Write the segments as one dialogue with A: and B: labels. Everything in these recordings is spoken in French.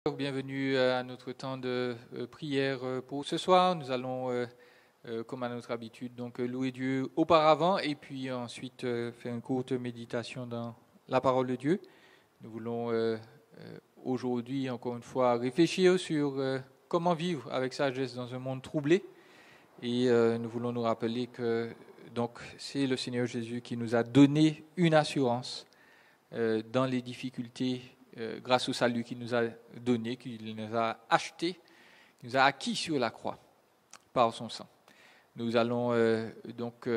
A: Bienvenue à notre temps de prière pour ce soir. Nous allons, comme à notre habitude, donc louer Dieu auparavant et puis ensuite faire une courte méditation dans la parole de Dieu. Nous voulons aujourd'hui, encore une fois, réfléchir sur comment vivre avec sagesse dans un monde troublé. Et nous voulons nous rappeler que donc, c'est le Seigneur Jésus qui nous a donné une assurance dans les difficultés grâce au salut qu'il nous a donné, qu'il nous a acheté, qu'il nous a acquis sur la croix par son sang. Nous allons donc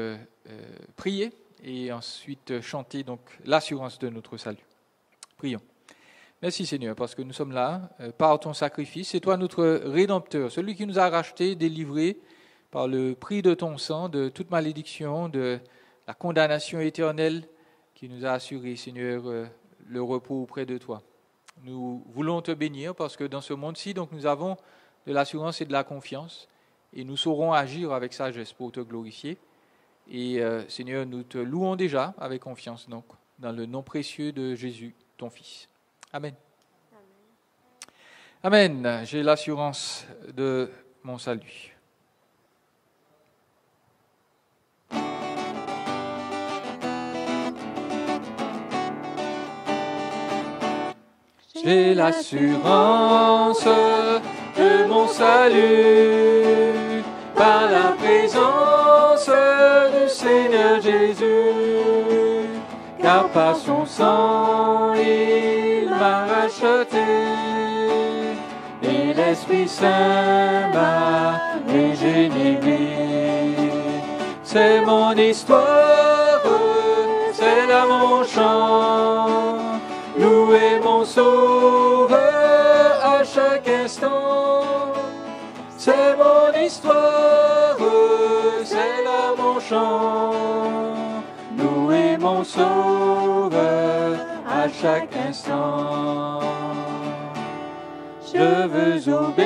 A: prier et ensuite chanter donc l'assurance de notre salut. Prions. Merci Seigneur parce que nous sommes là par ton sacrifice. C'est toi notre Rédempteur, celui qui nous a rachetés, délivrés par le prix de ton sang, de toute malédiction, de la condamnation éternelle qui nous a assuré, Seigneur, le repos auprès de toi. Nous voulons te bénir parce que dans ce monde-ci, donc, nous avons de l'assurance et de la confiance et nous saurons agir avec sagesse pour te glorifier. Et Seigneur, nous te louons déjà avec confiance, donc, dans le nom précieux de Jésus, ton Fils. Amen. Amen. Amen. J'ai l'assurance de mon salut. J'ai l'assurance de mon salut par la présence du Seigneur Jésus, car par son sang il m'a racheté et l'Esprit Saint m'a régénéré. C'est mon histoire, c'est là mon chant. Louer mon Sauveur à chaque instant. C'est mon histoire, c'est là mon chant. Louer mon Sauveur à chaque instant. Je veux obéir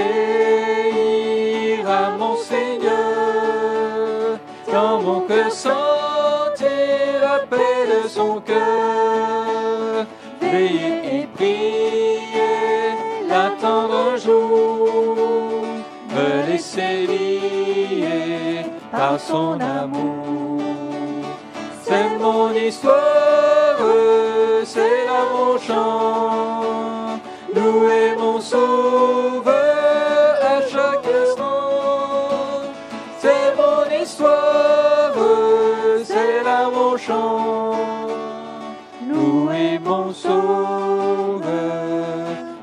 A: à mon Seigneur, dans mon cœur sentir la paix de son cœur. Veiller et prier, l'attendre un jour, me laisser lier par son amour. C'est mon histoire, c'est là mon chant, louer mon Sauveur à chaque instant. C'est mon histoire, c'est là mon chant. Louer mon Sauveur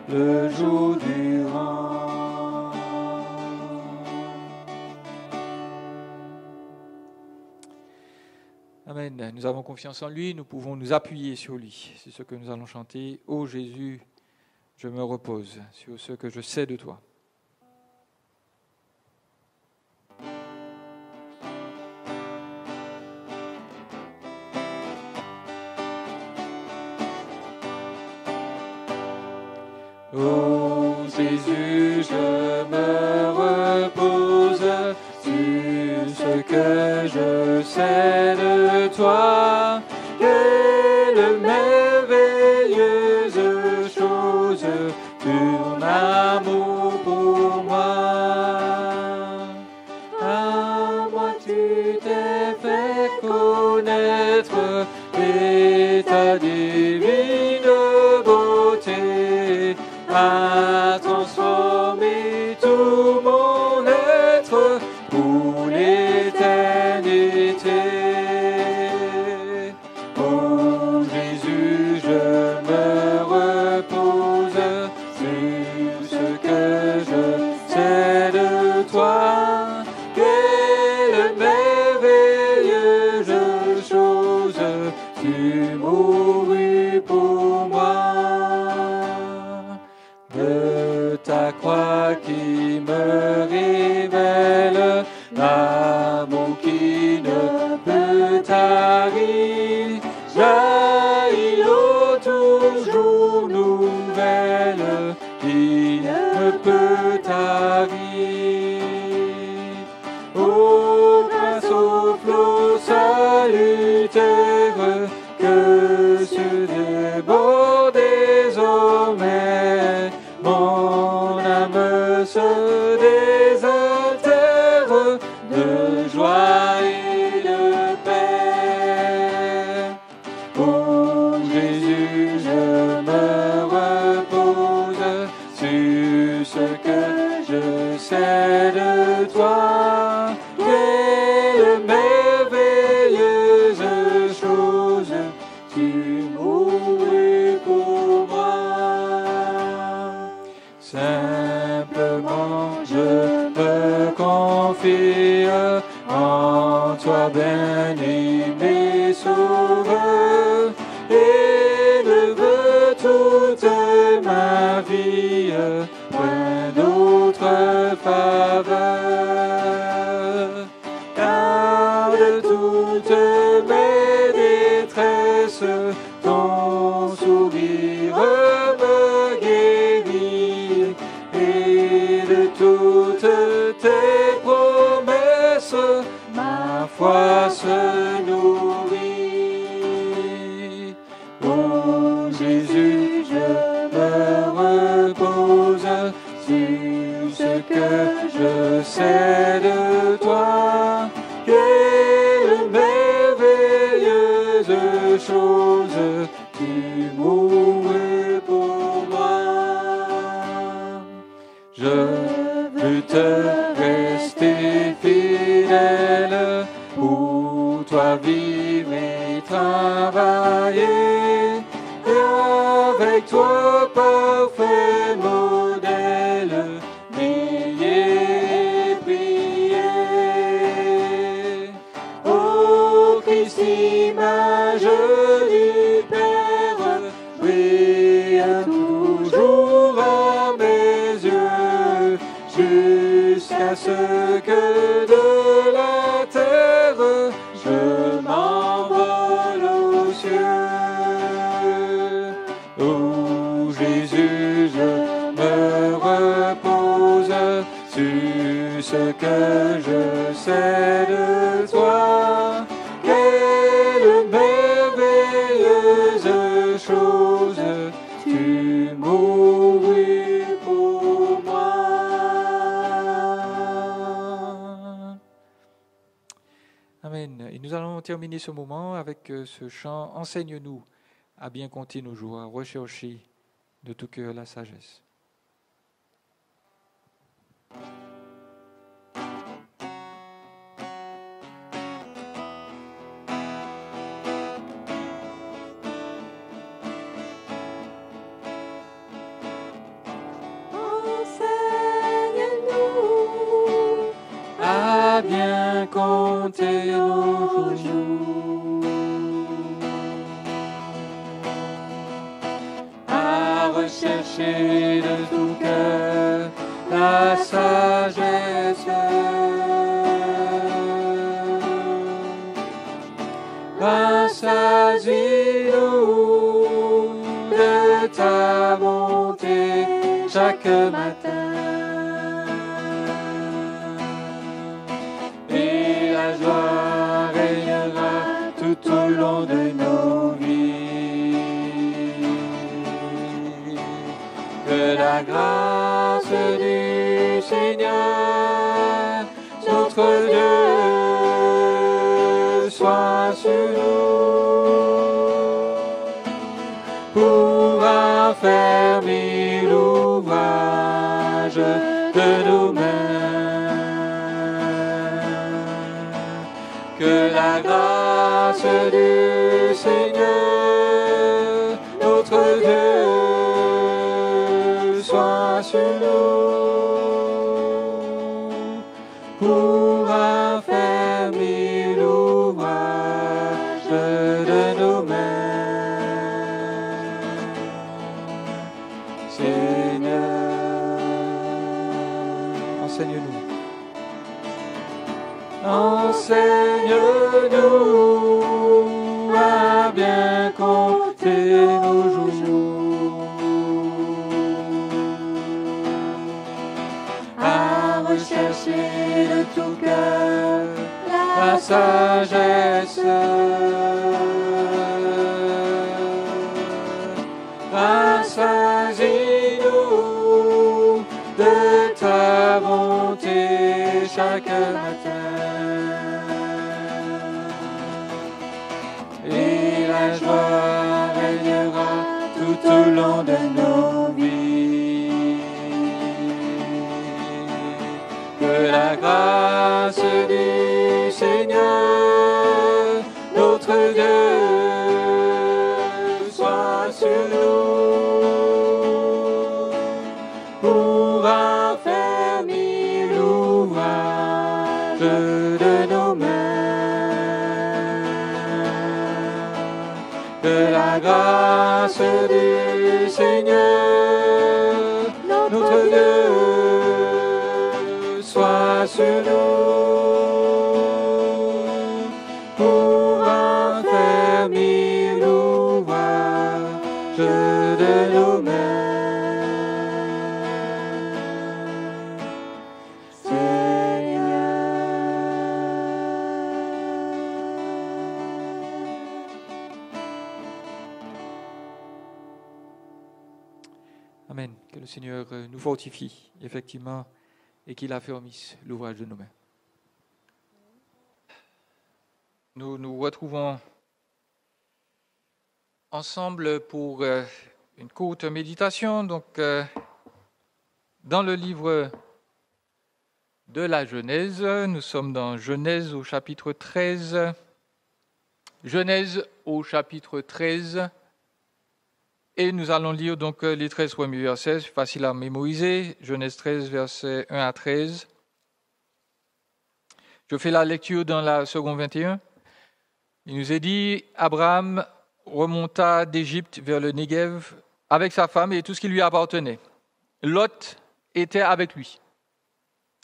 A: le jour durant. Amen. Nous avons confiance en lui, nous pouvons nous appuyer sur lui. C'est ce que nous allons chanter. Ô Jésus, je me repose sur ce que je sais de toi. Ô Jésus, je me repose sur ce que je sais de toi. Quelle merveilleuse chose, ton amour pour moi. À moi tu t'es fait connaître et ta divine beauté a transformé tout mon être pour l'éternité. Oh Jésus, je me repose sur ce que je sais de toi. Quelle merveilleuse chose, tu mourus pour moi. De ta croix qui me révèle l'amour qui ne peut tarir, jaillit l'eau toujours nouvelle qui ne peut tarir. Oh, grâce au flot salutaire que se déborde désormais mon âme se désaltère de joie et de paix. Oh Jésus, je me repose sur ce que je sais de toi. Quelle merveilleuse chose, tu mourus pour moi. Simplement je me confie en toi, bien-aimé Sauveur, et ne veux toute ma vie point d'autre faveur. Car de toutes mes détresses, ton sourire me guérit, et de toutes tes promesses, ma foi se nourrit. Oh Jésus, je me repose sur ce que je sais de toi. Quelle merveilleuse chose, tu mourus pour moi. Je veux te rester fidèle, pour toi vivre et travailler, et avec toi parfait modèle, veiller et prier. Ô Christ, image du Père, brille toujours à mes yeux, jusqu'à ce que de la terre je m'envole aux cieux. Oh Jésus, je me repose sur ce que je sais de toi. Quelle merveilleuse chose, tu mourus pour moi. Amen. Et nous allons terminer ce moment avec ce chant « Enseigne-nous à bien compter nos jours, à rechercher de tout cœur la sagesse ». À bien compter nos jours, à rechercher de tout cœur la sagesse, rassasie-nous de ta bonté chaque matin. La joie régnera tout au long de nos vies. Que la grâce du Seigneur, notre Dieu, soit sur nous pour affermir l'ouvrage de nos mains. Que la grâce du Seigneur, notre Dieu, soit sur nous pour affermir l'ouvrage de nos mains. Seigneur, enseigne-nous. Enseigne-nous à bien compter nos jours, à rechercher de tout cœur la sagesse, rassasie-nous de chaque matin. Et la joie régnera tout au long de nos vies. Que la grâce du Seigneur, notre Dieu, soit sur nous pour affermir l'ouvrage de nos mains. Que la grâce du Seigneur, notre Dieu, soit sur nous pour affermir l'ouvrage de nos mains. Seigneur. Amen. Que le Seigneur nous fortifie, effectivement, et qu'il affermisse l'ouvrage de nos mains. Nous nous retrouvons ensemble pour une courte méditation, donc dans le livre de la Genèse. Nous sommes dans Genèse au chapitre 13. Genèse au chapitre 13. Et nous allons lire donc les 13 premiers versets, facile à mémoriser. Genèse 13, versets 1 à 13. Je fais la lecture dans la seconde 21. Il nous est dit, Abraham remonta d'Égypte vers le Négev avec sa femme et tout ce qui lui appartenait. Lot était avec lui.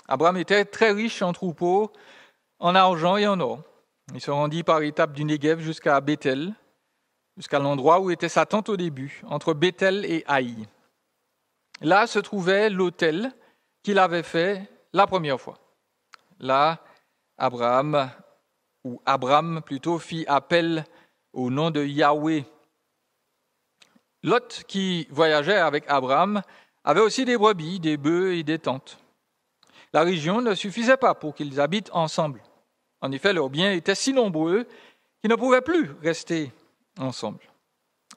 A: Abraham était très riche en troupeaux, en argent et en or. Il se rendit par étapes du Négev jusqu'à Béthel, jusqu'à l'endroit où était sa tente au début, entre Béthel et Haï. Là se trouvait l'autel qu'il avait fait la première fois. Là, Abram plutôt, fit appel au nom de Yahweh. Lot, qui voyageait avec Abraham, avait aussi des brebis, des bœufs et des tentes. La région ne suffisait pas pour qu'ils habitent ensemble. En effet, leurs biens étaient si nombreux qu'ils ne pouvaient plus rester ensemble.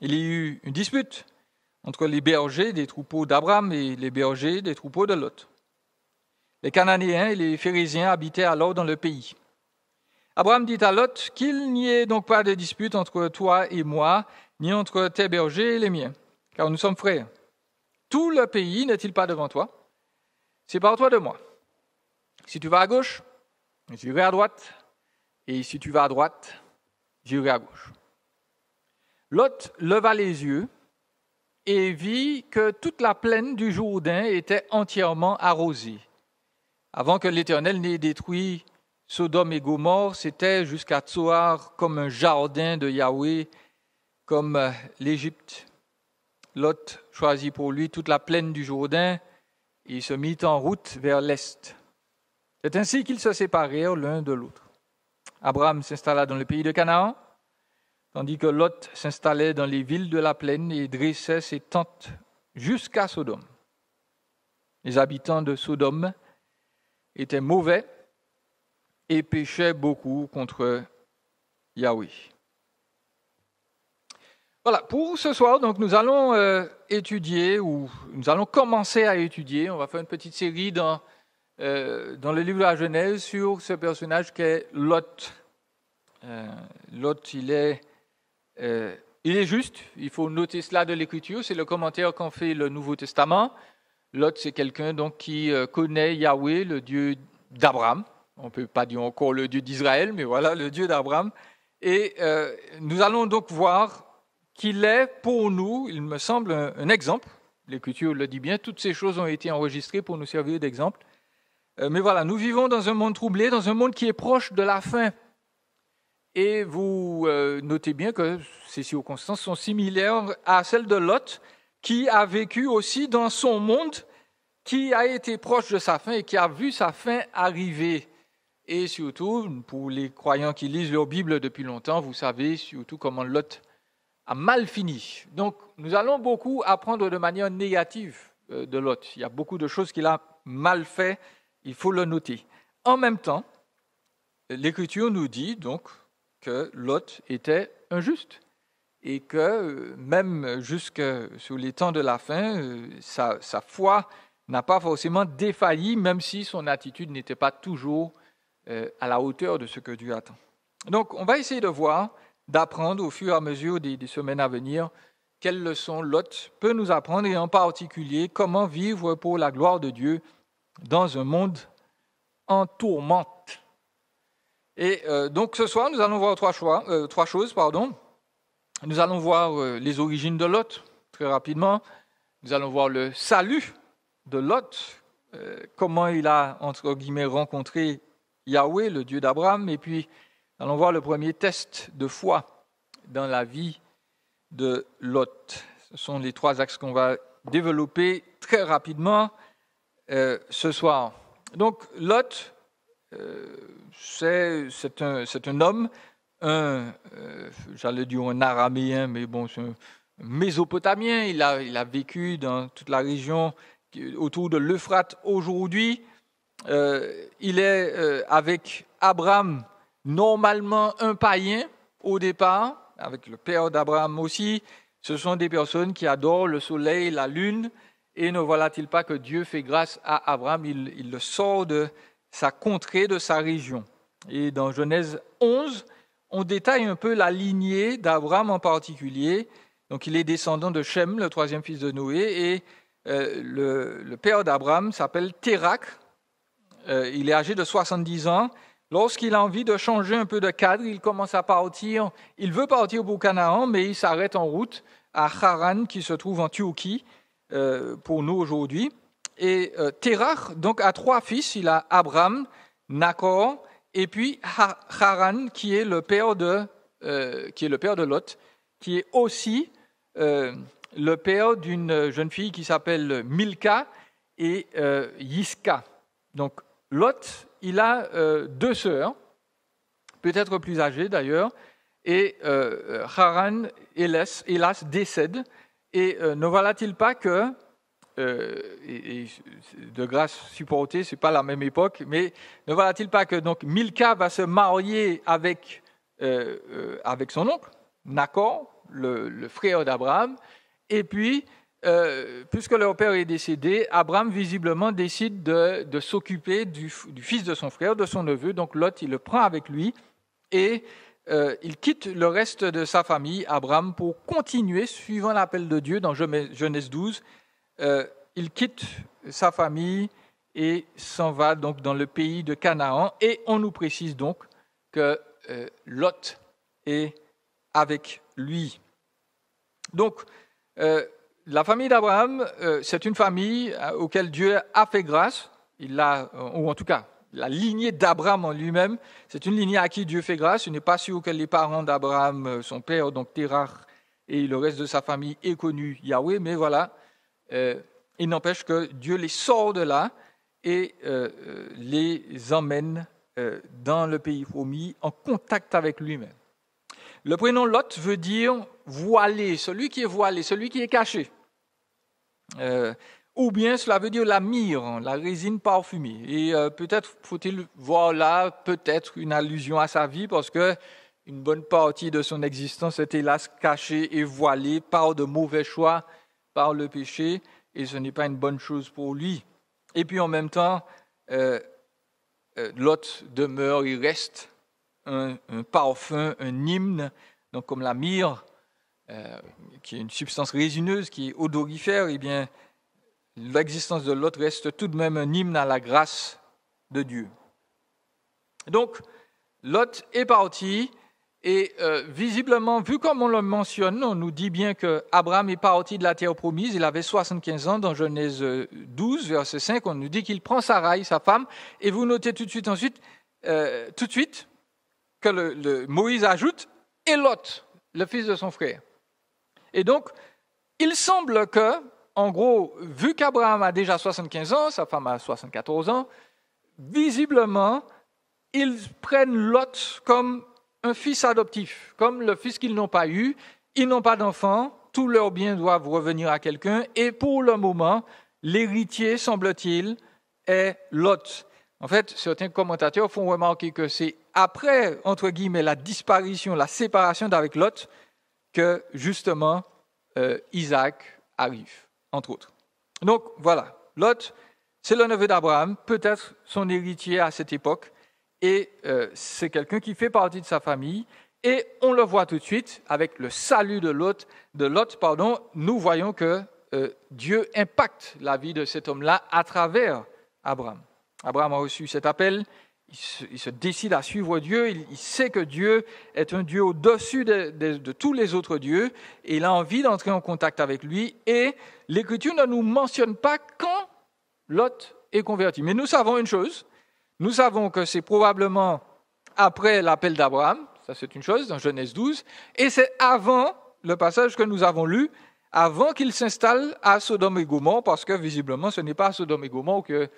A: Il y eut une dispute entre les bergers des troupeaux d'Abraham et les bergers des troupeaux de Lot. Les Cananéens et les Phérésiens habitaient alors dans le pays. Abraham dit à Lot qu'il n'y ait donc pas de dispute entre toi et moi, ni entre tes bergers et les miens, car nous sommes frères. Tout le pays n'est-il pas devant toi? Sépare-toi de moi. Si tu vas à gauche, j'irai à droite, et si tu vas à droite, j'irai à gauche. Lot leva les yeux et vit que toute la plaine du Jourdain était entièrement arrosée. Avant que l'Éternel n'ait détruit Sodome et Gomorrhe, c'était jusqu'à Tsoar comme un jardin de Yahweh, comme l'Égypte. Lot choisit pour lui toute la plaine du Jourdain et se mit en route vers l'est. C'est ainsi qu'ils se séparèrent l'un de l'autre. Abraham s'installa dans le pays de Canaan, tandis que Lot s'installait dans les villes de la plaine et dressait ses tentes jusqu'à Sodome. Les habitants de Sodome étaient mauvais et péchaient beaucoup contre Yahweh. Voilà, pour ce soir, donc, nous allons commencer à étudier, on va faire une petite série dans le livre de la Genèse sur ce personnage qu'est Lot. Lot, il est juste, il faut noter cela de l'Écriture, c'est le commentaire qu'en fait le Nouveau Testament. Lot, c'est quelqu'un donc qui connaît Yahweh, le Dieu d'Abraham. On ne peut pas dire encore le Dieu d'Israël, mais voilà, le Dieu d'Abraham. Et nous allons donc voir qu'il est pour nous, il me semble, un exemple. L'Écriture le dit bien, toutes ces choses ont été enregistrées pour nous servir d'exemple. Mais voilà, nous vivons dans un monde troublé, dans un monde qui est proche de la fin. Et vous notez bien que ces circonstances sont similaires à celles de Lot, qui a vécu aussi dans son monde, qui a été proche de sa fin et qui a vu sa fin arriver. Et surtout, pour les croyants qui lisent leur Bible depuis longtemps, vous savez surtout comment Lot a mal fini. Donc, nous allons beaucoup apprendre de manière négative de Lot. Il y a beaucoup de choses qu'il a mal fait, il faut le noter. en même temps, l'Écriture nous dit donc que Lot était injuste et que même jusque sur les temps de la fin, sa foi n'a pas forcément défailli, même si son attitude n'était pas toujours à la hauteur de ce que Dieu attend. Donc, on va essayer de voir, d'apprendre au fur et à mesure des semaines à venir, quelles leçons Lot peut nous apprendre, et en particulier, comment vivre pour la gloire de Dieu dans un monde en tourmente. Et donc, ce soir, nous allons voir trois choses. Nous allons voir les origines de Lot, très rapidement. Nous allons voir le salut de Lot, comment il a, entre guillemets, rencontré Yahweh, le Dieu d'Abraham, et puis nous allons voir le premier test de foi dans la vie de Lot. Ce sont les trois axes qu'on va développer très rapidement ce soir. Donc, Lot, c'est un homme, j'allais dire un araméen, mais bon, c'est un mésopotamien. Il a vécu dans toute la région autour de l'Euphrate aujourd'hui. Il est avec Abraham, normalement un païen au départ, avec le père d'Abraham aussi. Ce sont des personnes qui adorent le soleil, la lune, et ne voilà-t-il pas que Dieu fait grâce à Abraham, il le sort de sa contrée, de sa région. Et dans Genèse 11, on détaille un peu la lignée d'Abraham en particulier. Donc il est descendant de Shem, le troisième fils de Noé, et le père d'Abraham s'appelle Térakh. Il est âgé de 70 ans. Lorsqu'il a envie de changer un peu de cadre, il commence à partir. Il veut partir pour Canaan, mais il s'arrête en route à Haran, qui se trouve en Turquie, pour nous aujourd'hui. Et Térakh donc a trois fils. Il a Abraham, Nachor, et puis Haran, qui est le père de Lot, qui est aussi le père d'une jeune fille qui s'appelle Milka et Yiska. Donc Lot, il a deux sœurs, peut-être plus âgées d'ailleurs, et Haran, hélas, décède. Et ne voilà-t-il pas que, et de grâce supportée, ce n'est pas la même époque, mais ne voilà-t-il pas que donc Milka va se marier avec son oncle, Nachor, le frère d'Abraham, et puis, puisque leur père est décédé, Abraham visiblement décide de s'occuper du fils de son frère, de son neveu. Donc Lot, il le prend avec lui et il quitte le reste de sa famille, Abraham, pour continuer, suivant l'appel de Dieu dans Genèse 12. Il quitte sa famille et s'en va donc dans le pays de Canaan. Et on nous précise donc que Lot est avec lui. Donc, la famille d'Abraham, c'est une famille auquel Dieu a fait grâce, ou en tout cas, la lignée d'Abraham en lui-même, c'est une lignée à qui Dieu fait grâce. Il n'est pas sûr que les parents d'Abraham, son père, donc Térakh, et le reste de sa famille aient connu Yahweh, mais voilà, il n'empêche que Dieu les sort de là et les emmène dans le pays promis en contact avec lui-même. Le prénom Lot veut dire voilé, celui qui est voilé, celui qui est caché. Ou bien cela veut dire la myrrhe, la résine parfumée. Et peut-être faut-il voir là peut-être une allusion à sa vie, parce que une bonne partie de son existence est hélas cachée et voilée par de mauvais choix, par le péché, et ce n'est pas une bonne chose pour lui. Et puis en même temps, Lot demeure, il reste un parfum, un hymne, donc comme la myrrhe, qui est une substance résineuse, qui est odorifère, eh bien, l'existence de Lot reste tout de même un hymne à la grâce de Dieu. Donc, Lot est parti, et visiblement, vu comme on le mentionne, on nous dit bien qu'Abraham est parti de la terre promise, il avait 75 ans, dans Genèse 12, verset 5, on nous dit qu'il prend Sarai, sa femme, et vous notez tout de suite que Moïse ajoute « et Lot, le fils de son frère ». Et donc, il semble que, en gros, vu qu'Abraham a déjà 75 ans, sa femme a 74 ans, visiblement, ils prennent Lot comme un fils adoptif, comme le fils qu'ils n'ont pas eu. Ils n'ont pas d'enfants, tous leurs biens doivent revenir à quelqu'un, et pour le moment, l'héritier, semble-t-il, est Lot. En fait, certains commentateurs font remarquer que c'est après, entre guillemets, la disparition, la séparation d'avec Lot, que justement Isaac arrive, entre autres. Donc voilà, Lot, c'est le neveu d'Abraham, peut-être son héritier à cette époque, et c'est quelqu'un qui fait partie de sa famille, et on le voit tout de suite, avec le salut de Lot, nous voyons que Dieu impacte la vie de cet homme-là à travers Abraham. Abraham a reçu cet appel, il se décide à suivre Dieu, il sait que Dieu est un Dieu au-dessus de tous les autres dieux, et il a envie d'entrer en contact avec lui, et l'Écriture ne nous mentionne pas quand Lot est converti. Mais nous savons une chose, nous savons que c'est probablement après l'appel d'Abraham, ça c'est une chose, dans Genèse 12, et c'est avant le passage que nous avons lu, avant qu'il s'installe à Sodome et Gomorrhe, parce que visiblement ce n'est pas à Sodome et Gomorrhe que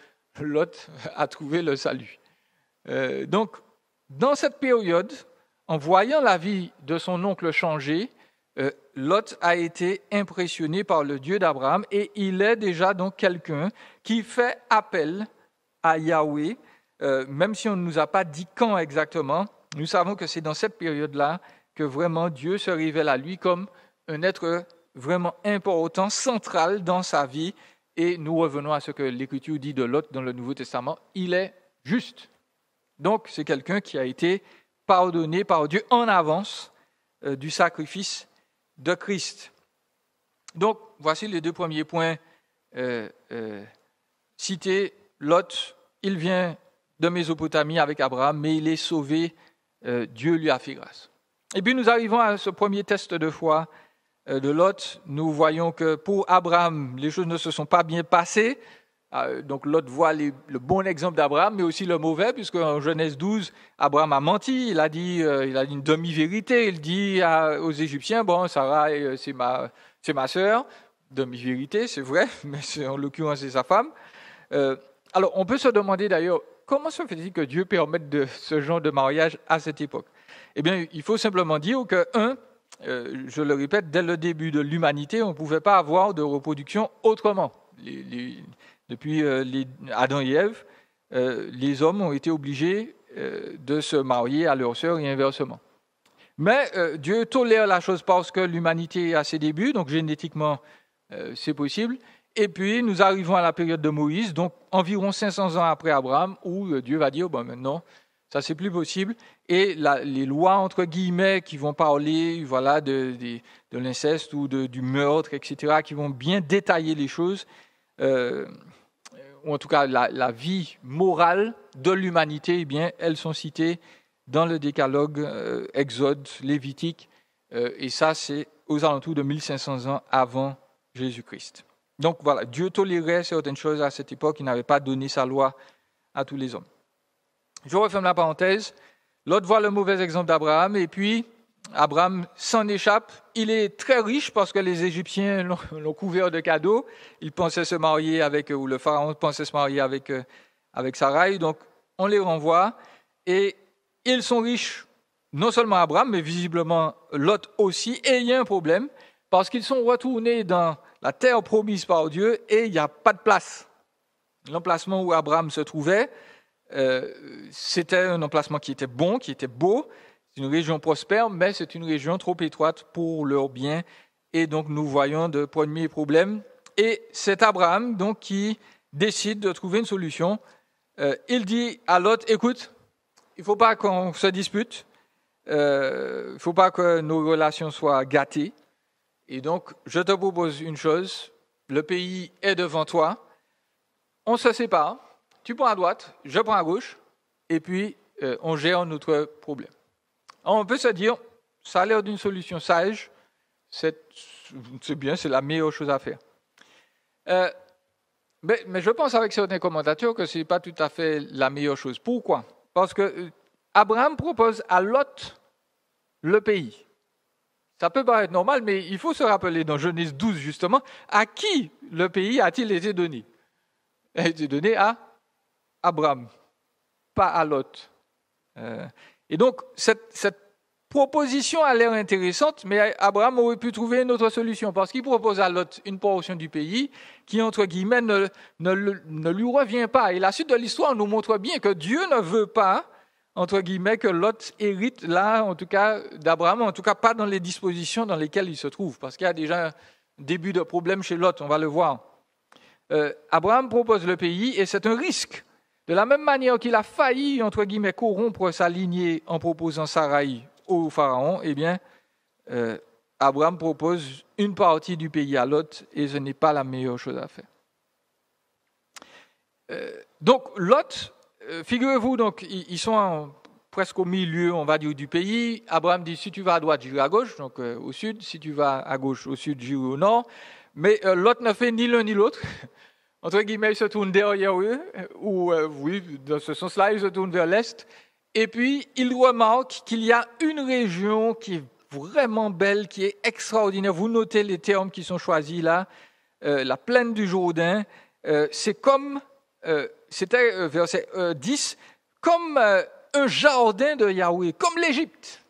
A: Lot a trouvé le salut. Donc, dans cette période, en voyant la vie de son oncle changer, Lot a été impressionné par le Dieu d'Abraham et il est déjà donc quelqu'un qui fait appel à Yahweh, même si on ne nous a pas dit quand exactement. Nous savons que c'est dans cette période-là que vraiment Dieu se révèle à lui comme un être vraiment important, central dans sa vie. Et nous revenons à ce que l'Écriture dit de Lot dans le Nouveau Testament, il est juste. Donc, c'est quelqu'un qui a été pardonné par Dieu en avance du sacrifice de Christ. Donc, voici les deux premiers points cités. Lot, il vient de Mésopotamie avec Abraham, mais il est sauvé, Dieu lui a fait grâce. Et puis, nous arrivons à ce premier test de foi de Lot. Nous voyons que pour Abraham, les choses ne se sont pas bien passées. Donc Lot voit le bon exemple d'Abraham, mais aussi le mauvais, puisque en Genèse 12, Abraham a menti, il a dit une demi-vérité, il dit aux Égyptiens, bon, Sarah, c'est ma sœur, demi-vérité, c'est vrai, mais en l'occurrence, c'est sa femme. Alors, on peut se demander d'ailleurs, comment se fait-il que Dieu permette ce genre de mariage à cette époque ? Eh bien, il faut simplement dire que, je le répète, dès le début de l'humanité, on ne pouvait pas avoir de reproduction autrement. Depuis Adam et Ève, les hommes ont été obligés de se marier à leur sœur et inversement. Mais Dieu tolère la chose parce que l'humanité est à ses débuts, donc génétiquement c'est possible. Et puis nous arrivons à la période de Moïse, donc environ 500 ans après Abraham, où Dieu va dire, bon maintenant, ça c'est plus possible. Et les lois, entre guillemets, qui vont parler voilà, de l'inceste ou du meurtre, etc., qui vont bien détailler les choses, ou en tout cas la vie morale de l'humanité, eh bien, elles sont citées dans le décalogue Exode, Lévitique, et ça c'est aux alentours de 1500 ans avant Jésus-Christ. Donc voilà, Dieu tolérait certaines choses à cette époque, il n'avait pas donné sa loi à tous les hommes. Je referme la parenthèse. L'autre voit le mauvais exemple d'Abraham, et puis Abraham s'en échappe. Il est très riche parce que les Égyptiens l'ont couvert de cadeaux. Il pensait se marier ou le pharaon pensait se marier avec Sarai. Donc, on les renvoie. Et ils sont riches, non seulement Abraham, mais visiblement Lot aussi. Et il y a un problème, parce qu'ils sont retournés dans la terre promise par Dieu et il n'y a pas de place. L'emplacement où Abraham se trouvait, c'était un emplacement qui était bon, qui était beau. C'est une région prospère, mais c'est une région trop étroite pour leurs biens. Et donc, nous voyons de premiers problèmes. Et c'est Abraham donc, qui décide de trouver une solution. Il dit à Lot, écoute, il ne faut pas qu'on se dispute. Il ne faut pas que nos relations soient gâtées. Et donc, je te propose une chose. Le pays est devant toi. On se sépare. Tu prends à droite, je prends à gauche. Et puis, on gère notre problème. On peut se dire, ça a l'air d'une solution sage, c'est bien, c'est la meilleure chose à faire. Mais je pense avec certains commentateurs que ce n'est pas tout à fait la meilleure chose. Pourquoi ? Parce que Abraham propose à Lot le pays. Ça peut paraître normal, mais il faut se rappeler dans Genèse 12, justement, à qui le pays a-t-il été donné ? Il a été donné à Abraham, pas à Lot. Et donc, cette proposition a l'air intéressante, mais Abraham aurait pu trouver une autre solution, parce qu'il propose à Lot une portion du pays qui, entre guillemets, ne lui revient pas. Et la suite de l'histoire nous montre bien que Dieu ne veut pas, entre guillemets, que Lot hérite là, en tout cas, d'Abraham, en tout cas pas dans les dispositions dans lesquelles il se trouve, parce qu'il y a déjà un début de problème chez Lot, on va le voir. Abraham propose le pays et c'est un risque. De la même manière qu'il a failli, entre guillemets, corrompre sa lignée en proposant Saraï au pharaon, eh bien, Abraham propose une partie du pays à Lot et ce n'est pas la meilleure chose à faire. Donc, Lot, figurez-vous, donc, ils sont presque au milieu, on va dire, du pays. Abraham dit, si tu vas à droite, j'irai à gauche, donc au sud. Si tu vas à gauche, au sud, j'irai au nord. Mais Lot ne fait ni l'un ni l'autre. Entre guillemets, il se tourne derrière eux, ou oui, dans ce sens-là, il se tourne vers l'est. Et puis, il remarque qu'il y a une région qui est vraiment belle, qui est extraordinaire. Vous notez les termes qui sont choisis là. La plaine du Jourdain, c'est comme, c'était verset 10, comme un jardin de Yahweh, comme l'Égypte.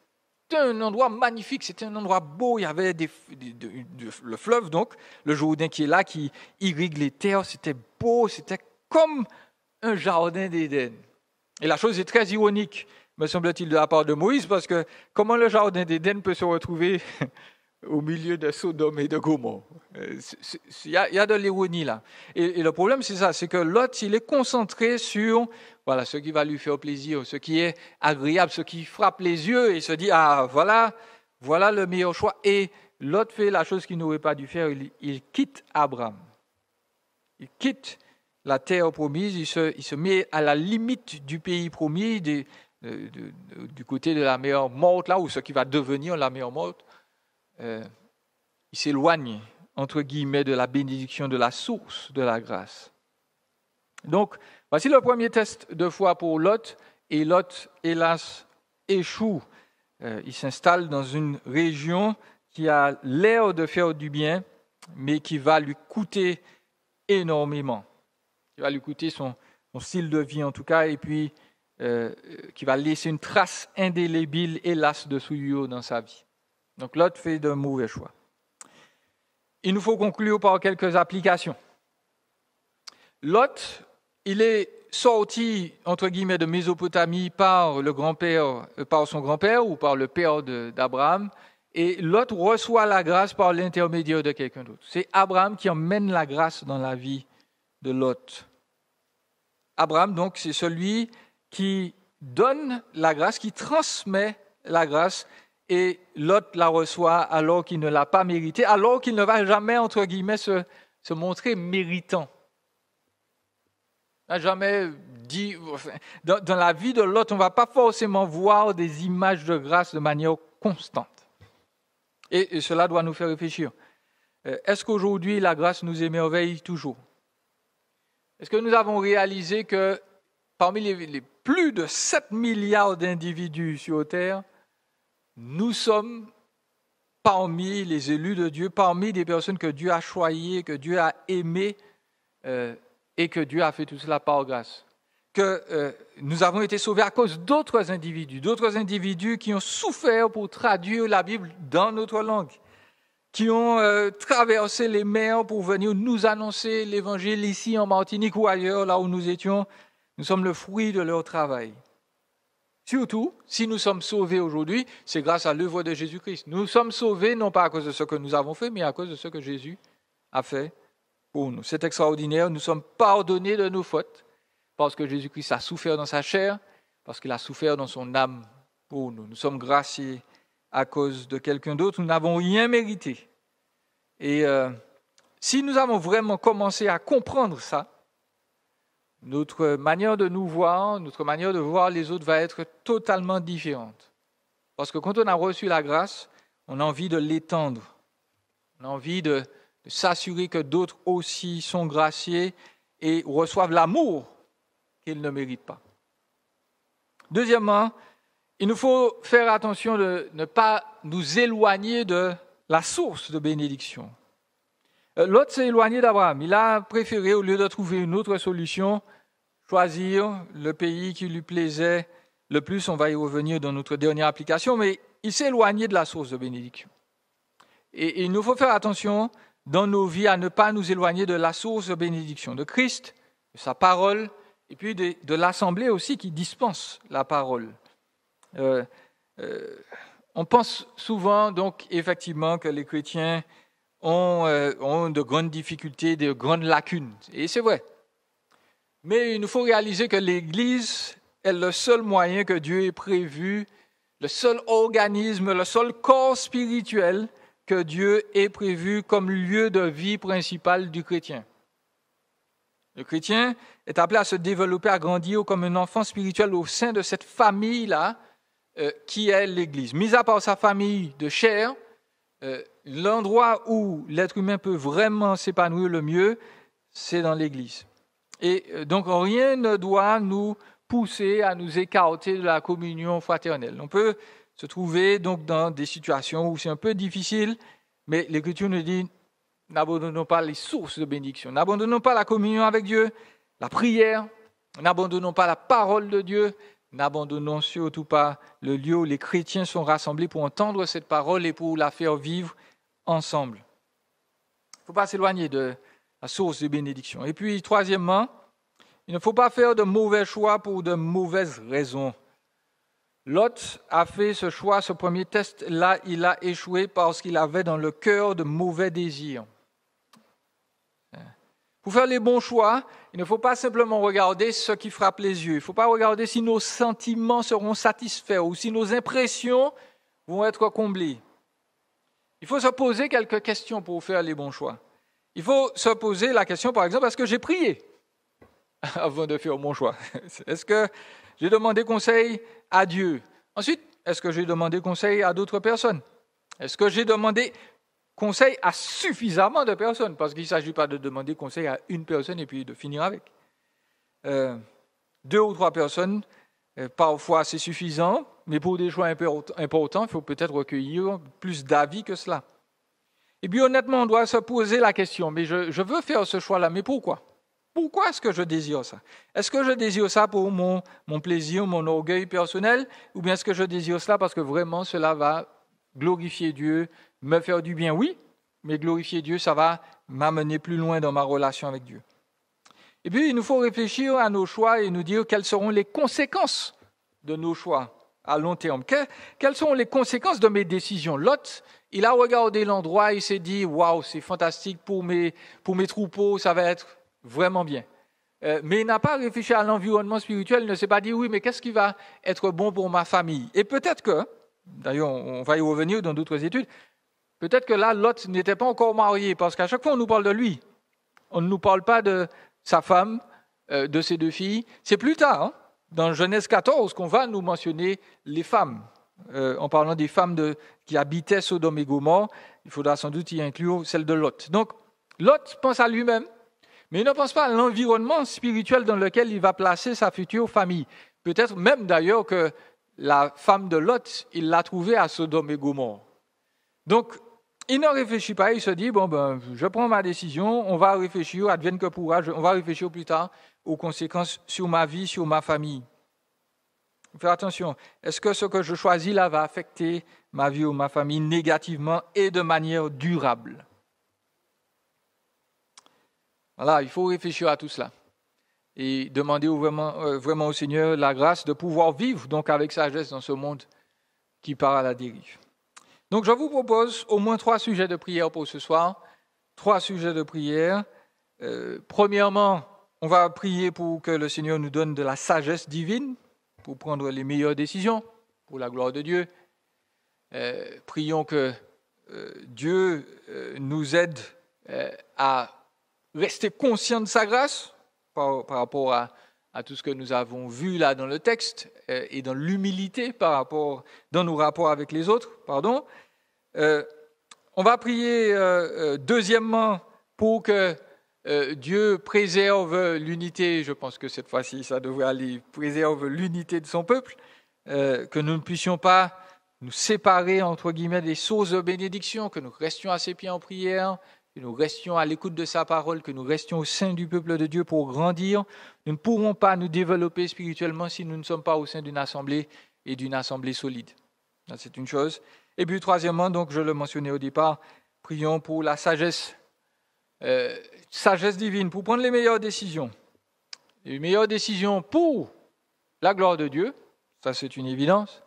A: C'était un endroit magnifique, c'était un endroit beau, il y avait le fleuve, donc, le Jourdain qui est là, qui irrigue les terres, c'était beau, c'était comme un jardin d'Éden. Et la chose est très ironique, me semble-t-il, de la part de Moïse, parce que comment le jardin d'Éden peut se retrouver au milieu de Sodome et de Gomorrhe? Il y a de l'ironie là. Et le problème, c'est ça, c'est que Lot, il est concentré sur voilà, ce qui va lui faire plaisir, ce qui est agréable, ce qui frappe les yeux, et se dit, ah, voilà le meilleur choix. Et Lot fait la chose qu'il n'aurait pas dû faire, il quitte Abraham. Il quitte la terre promise, il se met à la limite du pays promis, du côté de la mer morte, là, ou ce qui va devenir la mer morte. Il s'éloigne, entre guillemets, de la bénédiction, de la source de la grâce. Donc, voici le premier test de foi pour Lot, et Lot, hélas, échoue. Il s'installe dans une région qui a l'air de faire du bien, mais qui va lui coûter énormément. Qui va lui coûter son style de vie en tout cas, et puis qui va laisser une trace indélébile, hélas, de souillure dans sa vie. Donc Lot fait de mauvais choix. Il nous faut conclure par quelques applications. Lot, il est sorti, entre guillemets, de Mésopotamie par son grand-père ou par le père d'Abraham, et Lot reçoit la grâce par l'intermédiaire de quelqu'un d'autre. C'est Abraham qui emmène la grâce dans la vie de Lot. Abraham, donc, c'est celui qui donne la grâce, qui transmet la grâce, et Lot la reçoit alors qu'il ne l'a pas méritée, alors qu'il ne va jamais, entre guillemets, se montrer méritant. Il n'a jamais dit... Dans la vie de Lot, on ne va pas forcément voir des images de grâce de manière constante. Et cela doit nous faire réfléchir. Est-ce qu'aujourd'hui, la grâce nous émerveille toujours? Est-ce que nous avons réalisé que parmi les plus de 7 milliards d'individus sur Terre, nous sommes parmi les élus de Dieu, parmi des personnes que Dieu a choisies, que Dieu a aimées, et que Dieu a fait tout cela par grâce. Que nous avons été sauvés à cause d'autres individus qui ont souffert pour traduire la Bible dans notre langue, qui ont traversé les mers pour venir nous annoncer l'Évangile ici en Martinique ou ailleurs, là où nous étions. Nous sommes le fruit de leur travail. Surtout, si nous sommes sauvés aujourd'hui, c'est grâce à l'œuvre de Jésus-Christ. Nous sommes sauvés non pas à cause de ce que nous avons fait, mais à cause de ce que Jésus a fait pour nous. C'est extraordinaire. Nous sommes pardonnés de nos fautes parce que Jésus-Christ a souffert dans sa chair, parce qu'il a souffert dans son âme pour nous. Nous sommes graciés à cause de quelqu'un d'autre. Nous n'avons rien mérité. Et si nous avons vraiment commencé à comprendre ça, notre manière de nous voir, notre manière de voir les autres va être totalement différente. Parce que quand on a reçu la grâce, on a envie de l'étendre. On a envie de s'assurer que d'autres aussi sont graciés et reçoivent l'amour qu'ils ne méritent pas. Deuxièmement, il nous faut faire attention de ne pas nous éloigner de la source de bénédiction. Lot s'est éloigné d'Abraham. Il a préféré, au lieu de trouver une autre solution, choisir le pays qui lui plaisait le plus. On va y revenir dans notre dernière application, mais il s'est éloigné de la source de bénédiction. Et il nous faut faire attention dans nos vies à ne pas nous éloigner de la source de bénédiction, de Christ, de sa parole, et puis de l'Assemblée aussi qui dispense la parole. On pense souvent, donc, effectivement, que les chrétiens ont de grandes difficultés, de grandes lacunes. Et c'est vrai. Mais il nous faut réaliser que l'Église est le seul moyen que Dieu ait prévu, le seul organisme, le seul corps spirituel que Dieu ait prévu comme lieu de vie principal du chrétien. Le chrétien est appelé à se développer, à grandir comme un enfant spirituel au sein de cette famille-là qui est l'Église. Mis à part sa famille de chair, l'endroit où l'être humain peut vraiment s'épanouir le mieux, c'est dans l'Église. Et donc rien ne doit nous pousser à nous écarter de la communion fraternelle. On peut se trouver donc dans des situations où c'est un peu difficile, mais l'Écriture nous dit n'abandonnons pas les sources de bénédiction, n'abandonnons pas la communion avec Dieu, la prière, n'abandonnons pas la parole de Dieu, n'abandonnons surtout pas le lieu où les chrétiens sont rassemblés pour entendre cette parole et pour la faire vivre ensemble. Il ne faut pas s'éloigner de la source de bénédiction. Et puis, troisièmement, il ne faut pas faire de mauvais choix pour de mauvaises raisons. Lot a fait ce choix, ce premier test-là, il a échoué parce qu'il avait dans le cœur de mauvais désirs. Pour faire les bons choix, il ne faut pas simplement regarder ce qui frappe les yeux. Il ne faut pas regarder si nos sentiments seront satisfaits ou si nos impressions vont être comblées. Il faut se poser quelques questions pour faire les bons choix. Il faut se poser la question, par exemple, est-ce que j'ai prié avant de faire mon choix? Est-ce que j'ai demandé conseil à Dieu? Ensuite, est-ce que j'ai demandé conseil à d'autres personnes? Est-ce que j'ai demandé conseil à suffisamment de personnes? Parce qu'il ne s'agit pas de demander conseil à une personne et puis de finir avec. 2 ou 3 personnes, parfois c'est suffisant, mais pour des choix importants, il faut peut-être recueillir plus d'avis que cela. Et puis honnêtement, on doit se poser la question, mais je veux faire ce choix-là, mais pourquoi? Pourquoi est-ce que je désire ça? Est-ce que je désire ça pour mon plaisir, mon orgueil personnel, ou bien est-ce que je désire cela parce que vraiment cela va glorifier Dieu, me faire du bien? Oui, mais glorifier Dieu, ça va m'amener plus loin dans ma relation avec Dieu. Et puis, il nous faut réfléchir à nos choix et nous dire quelles seront les conséquences de nos choix à long terme. Quelles sont les conséquences de mes décisions? Lot, il a regardé l'endroit, il s'est dit « Waouh, c'est fantastique pour mes troupeaux, ça va être vraiment bien. » Mais il n'a pas réfléchi à l'environnement spirituel, il ne s'est pas dit « Oui, mais qu'est-ce qui va être bon pour ma famille ?» Et peut-être que, d'ailleurs, on va y revenir dans d'autres études, peut-être que là, Lot n'était pas encore marié, parce qu'à chaque fois, on nous parle de lui. On ne nous parle pas de sa femme, de ses 2 filles. C'est plus tard, dans Genèse 14, qu'on va nous mentionner les femmes. En parlant des femmes qui habitaient Sodome et Gomorrhe, il faudra sans doute y inclure celle de Lot. Donc, Lot pense à lui-même, mais il ne pense pas à l'environnement spirituel dans lequel il va placer sa future famille. Peut-être même d'ailleurs que la femme de Lot, il l'a trouvée à Sodome et Gomorrhe. Donc, il ne réfléchit pas, il se dit, je prends ma décision, on va réfléchir, advienne que pourra, on va réfléchir plus tard aux conséquences sur ma vie, sur ma famille. Faire attention, est-ce que ce que je choisis là va affecter ma vie ou ma famille négativement et de manière durable? Voilà, il faut réfléchir à tout cela et demander vraiment au Seigneur la grâce de pouvoir vivre donc avec sagesse dans ce monde qui part à la dérive. Donc, je vous propose au moins 3 sujets de prière pour ce soir. 3 sujets de prière. Premièrement, on va prier pour que le Seigneur nous donne de la sagesse divine pour prendre les meilleures décisions pour la gloire de Dieu. Prions que Dieu nous aide à rester conscients de sa grâce par rapport à tout ce que nous avons vu là dans le texte et dans l'humilité dans nos rapports avec les autres. On va prier deuxièmement pour que Dieu préserve l'unité. Je pense que cette fois-ci, ça devrait aller. Préserve l'unité de son peuple, que nous ne puissions pas nous séparer, entre guillemets, des sources de bénédiction, que nous restions à ses pieds en prière, que nous restions à l'écoute de sa parole, que nous restions au sein du peuple de Dieu pour grandir. Nous ne pourrons pas nous développer spirituellement si nous ne sommes pas au sein d'une assemblée et d'une assemblée solide. Ça, c'est une chose. Et puis, troisièmement, donc, je le mentionnais au départ, prions pour la sagesse. Sagesse divine, pour prendre les meilleures décisions. Les meilleures décisions pour la gloire de Dieu, ça c'est une évidence.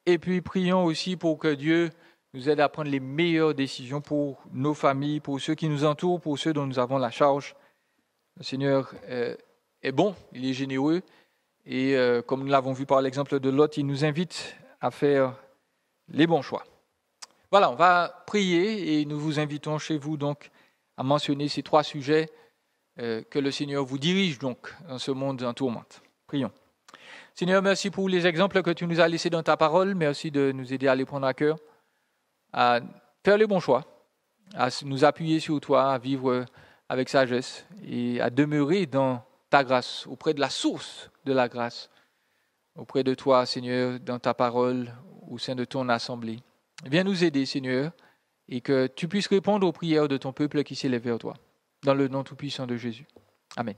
A: Et puis, prions aussi pour que Dieu nous aide à prendre les meilleures décisions pour nos familles, pour ceux qui nous entourent, pour ceux dont nous avons la charge. Le Seigneur est bon, il est généreux. Et comme nous l'avons vu par l'exemple de Lot, il nous invite à faire les bons choix. Voilà, on va prier et nous vous invitons chez vous donc à mentionner ces 3 sujets que le Seigneur vous dirige donc dans ce monde en tourmente. Prions. Seigneur, merci pour les exemples que tu nous as laissés dans ta parole. Merci de nous aider à les prendre à cœur, à faire les bons choix, à nous appuyer sur toi, à vivre avec sagesse et à demeurer dans ta grâce, auprès de la source de la grâce, auprès de toi, Seigneur, dans ta parole, au sein de ton assemblée. Viens nous aider, Seigneur, et que tu puisses répondre aux prières de ton peuple qui s'élève vers toi. Dans le nom tout-puissant de Jésus. Amen.